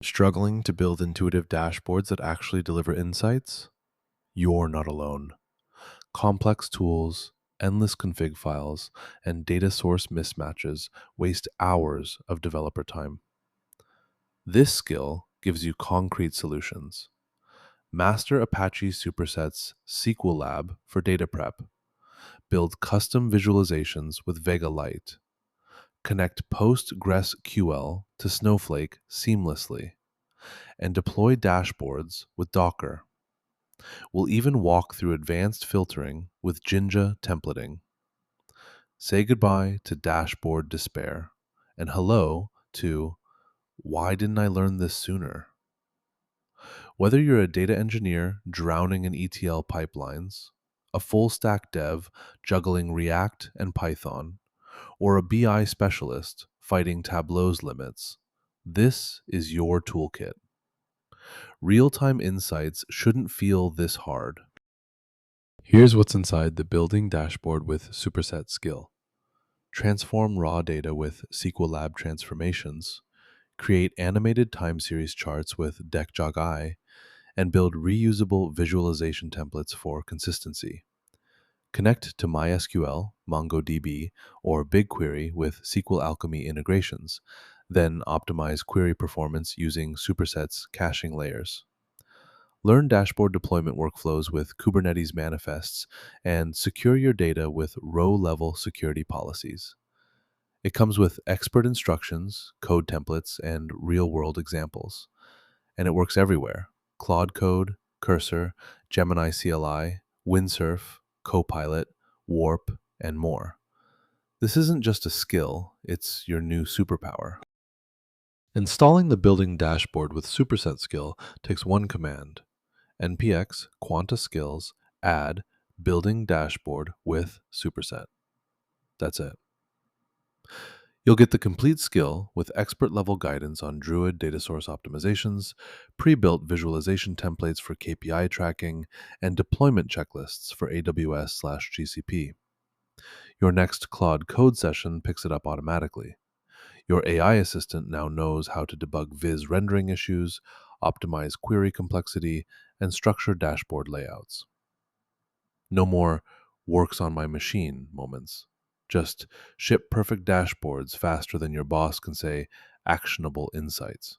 Struggling to build intuitive dashboards that actually deliver insights? You're not alone. Complex tools, endless config files, and data source mismatches waste hours of developer time. This skill gives you concrete solutions. Master Apache Superset's SQL Lab for data prep. Build custom visualizations with Vega Lite. Connect PostgreSQL to Snowflake seamlessly. And deploy dashboards with Docker. We'll even walk through advanced filtering with Jinja templating. Say goodbye to dashboard despair and hello to why didn't I learn this sooner? Whether you're a data engineer drowning in ETL pipelines, a full stack dev juggling React and Python, or a BI specialist fighting Tableau's limits, this is your toolkit. Real-time insights shouldn't feel this hard. Here's what's inside the Building Dashboard with Superset skill. Transform raw data with SQL Lab transformations, create animated time series charts with DeckJogI, and build reusable visualization templates for consistency. Connect to MySQL, MongoDB, or BigQuery with SQL Alchemy integrations, then optimize query performance using Superset's caching layers. Learn dashboard deployment workflows with Kubernetes manifests and secure your data with row-level security policies. It comes with expert instructions, code templates, and real-world examples. And it works everywhere: Claude Code, Cursor, Gemini CLI, Windsurf, Copilot, Warp, and more. This isn't just a skill, it's your new superpower. Installing the Building Dashboard with Superset skill takes one command: npx quanta-skills add building dashboard with superset. That's it. You'll get the complete skill with expert level guidance on Druid data source optimizations, pre-built visualization templates for KPI tracking, and deployment checklists for AWS/GCP. Your next Claude code session picks it up automatically. Your AI assistant now knows how to debug Viz rendering issues, optimize query complexity, and structure dashboard layouts. No more works on my machine moments. Just ship perfect dashboards faster than your boss can say actionable insights.